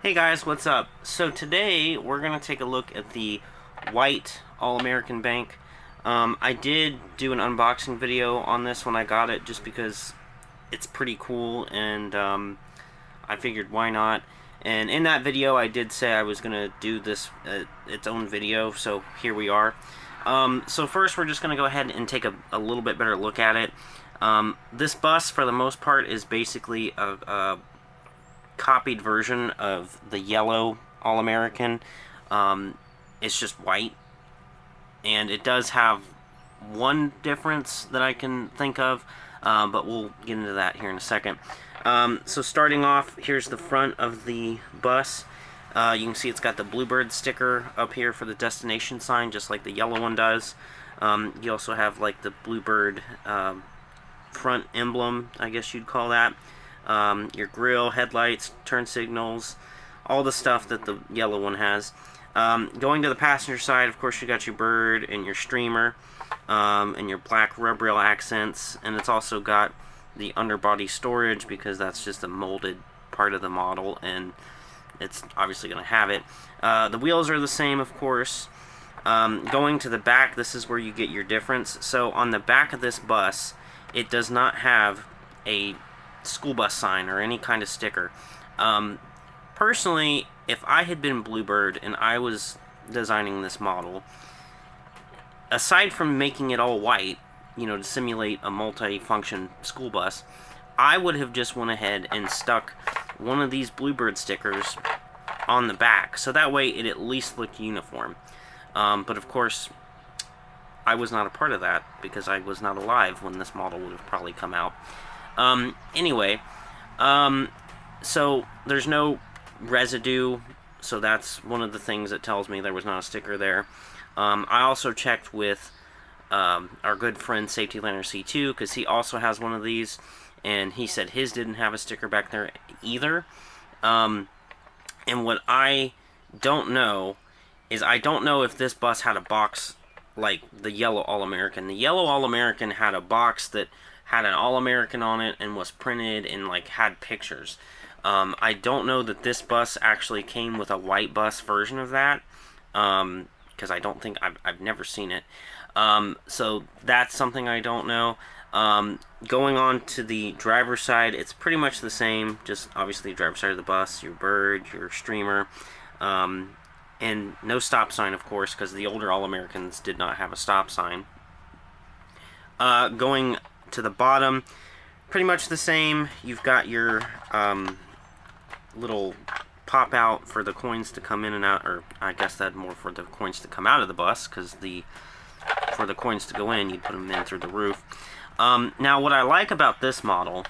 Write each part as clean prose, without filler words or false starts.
Hey guys, what's up? So today we're going to take a look at the white All-American Bank. I did do an unboxing video on this when I got it just because it's pretty cool and I figured why not. And in that video I did say I was going to do this its own video, so here we are. So first we're just going to go ahead and take a little bit better look at it. This bus for the most part is basically a copied version of the yellow All-American. It's just white, and it does have one difference that I can think of, but we'll get into that here in a second. So starting off, here's the front of the bus. You can see it's got the Bluebird sticker up here for the destination sign, just like the yellow one does. You also have like the Bluebird front emblem, I guess you'd call that. Your grille, headlights, turn signals, all the stuff that the yellow one has. Going to the passenger side, of course, you got your bird and your streamer, and your black rub rail accents, and it's also got the underbody storage because that's just a molded part of the model, and it's obviously going to have it. The wheels are the same, of course. Going to the back, this is where you get your difference. So on the back of this bus, it does not have a school bus sign or any kind of sticker. Personally, if I had been Bluebird and I was designing this model, aside from making it all white, you know, to simulate a multi-function school bus, I would have just went ahead and stuck one of these Bluebird stickers on the back, so that way it at least looked uniform. But of course, I was not a part of that because I was not alive when this model would have probably come out. Anyway, so there's no residue, so that's one of the things that tells me there was not a sticker there. I also checked with our good friend Safety Lander C2 because he also has one of these, and he said his didn't have a sticker back there either. And what I don't know is I don't know if this bus had a box like the yellow All-American. The yellow All-American had a box that had an All-American on it and was printed and like had pictures. I don't know that this bus actually came with a white bus version of that, because I don't think I've never seen it. So that's something I don't know. Going on to the driver's side, it's pretty much the same, just obviously the driver's side of the bus, your bird, your streamer, and no stop sign, of course, because the older All-Americans did not have a stop sign. Going to the bottom, pretty much the same. You've got your little pop out for the coins to come in and out, or I guess that more for the coins to come out of the bus, because for the coins to go in, you'd put them in through the roof. Now, what I like about this model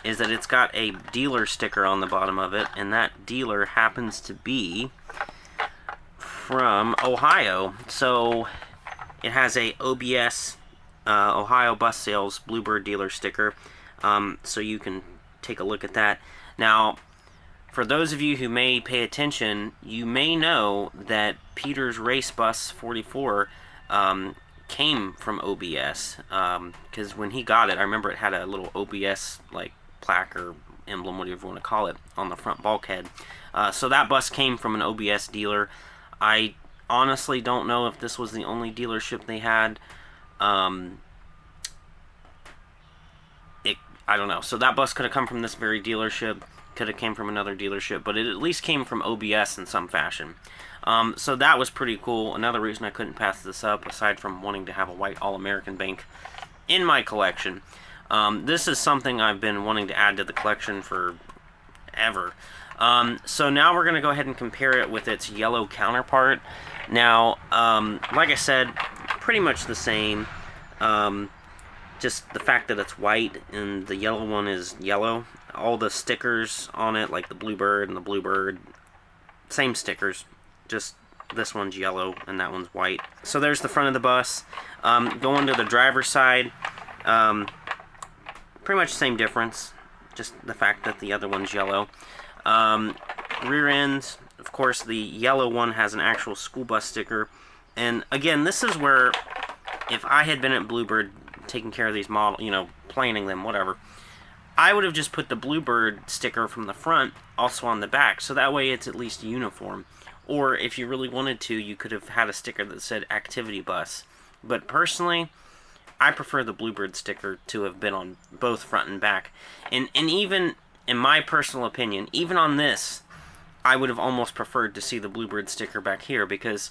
is that it's got a dealer sticker on the bottom of it, and that dealer happens to be from Ohio. So it has a OBS Ohio Bus Sales Bluebird dealer sticker, so you can take a look at that. Now, for those of you who may pay attention, you may know that Peter's Race Bus 44 came from OBS, because when he got it, I remember it had a little OBS like plaque or emblem, whatever you want to call it, on the front bulkhead. So that bus came from an OBS dealer. I honestly don't know if this was the only dealership they had. I don't know. So that bus could have come from this very dealership, could have came from another dealership, but it at least came from OBS in some fashion. So that was pretty cool. Another reason I couldn't pass this up, aside from wanting to have a white All-American Bank in my collection. This is something I've been wanting to add to the collection for ever. So now we're going to go ahead and compare it with its yellow counterpart. Now, like I said, pretty much the same. Just the fact that it's white and the yellow one is yellow. All the stickers on it, like the Bluebird and the Bluebird, same stickers. Just this one's yellow and that one's white. So there's the front of the bus. Going to the driver's side, pretty much the same difference. Just the fact that the other one's yellow. Rear end, of course, the yellow one has an actual school bus sticker. And again, this is where, if I had been at Bluebird taking care of these models, you know, planing them, whatever, I would have just put the Bluebird sticker from the front also on the back, so that way it's at least uniform. Or if you really wanted to, you could have had a sticker that said Activity Bus. But personally, I prefer the Bluebird sticker to have been on both front and back. And even, in my personal opinion, even on this, I would have almost preferred to see the Bluebird sticker back here, because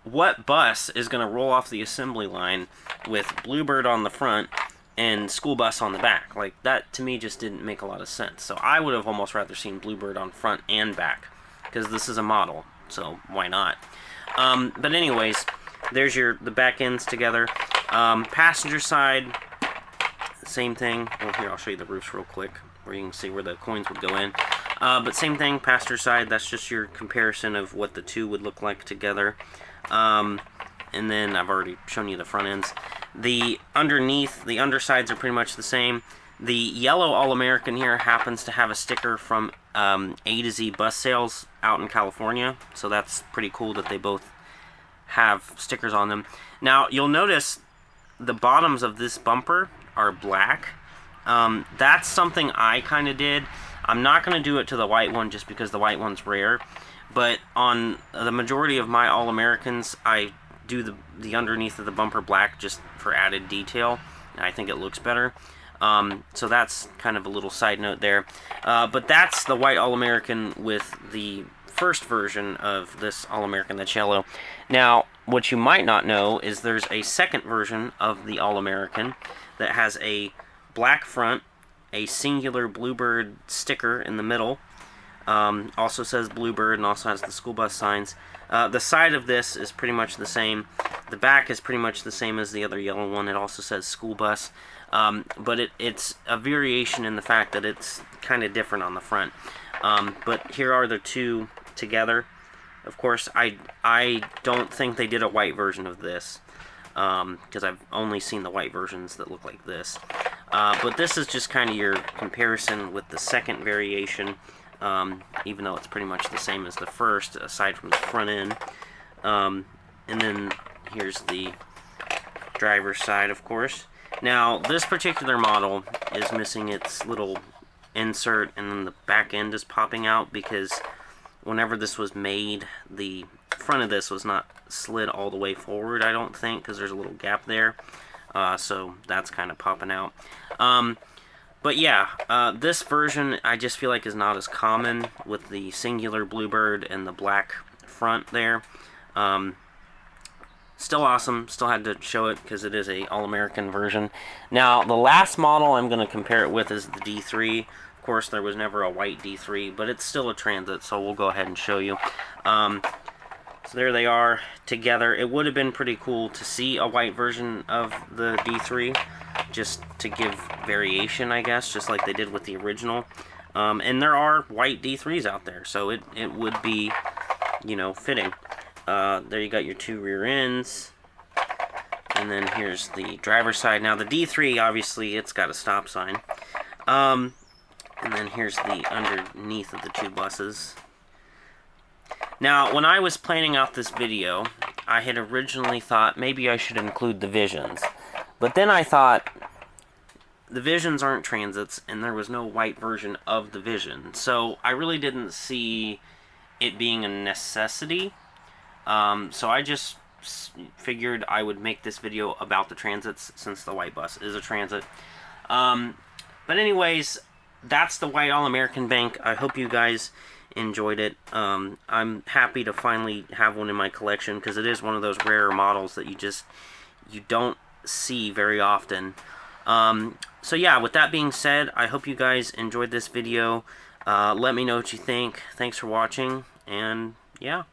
what bus is going to roll off the assembly line with Bluebird on the front and school bus on the back? Like, that to me just didn't make a lot of sense. So I would have almost rather seen Bluebird on front and back, because this is a model, so why not? But anyways, there's the back ends together. Passenger side, same thing. Well, here, I'll show you the roofs real quick, where you can see where the coins would go in. But same thing, passenger side, that's just your comparison of what the two would look like together. And then I've already shown you the front ends. The underneath, the undersides are pretty much the same. The yellow All-American here happens to have a sticker from A to Z Bus Sales out in California, so that's pretty cool that they both have stickers on them. Now, you'll notice the bottoms of this bumper are black. That's something I kind of did. I'm not going to do it to the white one just because the white one's rare, but on the majority of my All-Americans, I do the underneath of the bumper black just for added detail. I think it looks better. So that's kind of a little side note there. But that's the white All-American with the first version of this All-American that's yellow. Now, what you might not know is there's a second version of the All-American that has a black front, a singular Bluebird sticker in the middle, also says Bluebird, and also has the school bus signs. The side of this is pretty much the same. The back is pretty much the same as the other yellow one. It also says school bus, but it's a variation in the fact that it's kind of different on the front. But here are the two together. Of course, I don't think they did a white version of this, because I've only seen the white versions that look like this. But this is just kind of your comparison with the second variation, even though it's pretty much the same as the first, aside from the front end. And then here's the driver's side, of course. Now, this particular model is missing its little insert, and then the back end is popping out, because whenever this was made, the front of this was not slid all the way forward, I don't think, because there's a little gap there. So that's kind of popping out. But yeah, this version I just feel like is not as common, with the singular Bluebird and the black front there. Still awesome. Still had to show it because it is a All-American version. Now, the last model I'm going to compare it with is the D3. Of course, there was never a white D3, but it's still a Transit, so we'll go ahead and show you. So there they are together. It would have been pretty cool to see a white version of the D3, just to give variation, I guess, just like they did with the original. And there are white D3s out there, so it would be, you know, fitting. There you got your two rear ends, and then here's the driver's side. Now the D3, obviously, it's got a stop sign. And then here's the underneath of the two buses. Now, when I was planning out this video, I had originally thought maybe I should include the Visions. But then I thought, the Visions aren't Transits, and there was no white version of the Vision. So I really didn't see it being a necessity. So I just figured I would make this video about the Transits, since the white bus is a Transit. But anyways, that's the white All-American Bank. I hope you guys enjoyed it. I'm happy to finally have one in my collection, because it is one of those rarer models that you don't see very often. So yeah, with that being said, I hope you guys enjoyed this video. Let me know what you think. Thanks for watching, and yeah.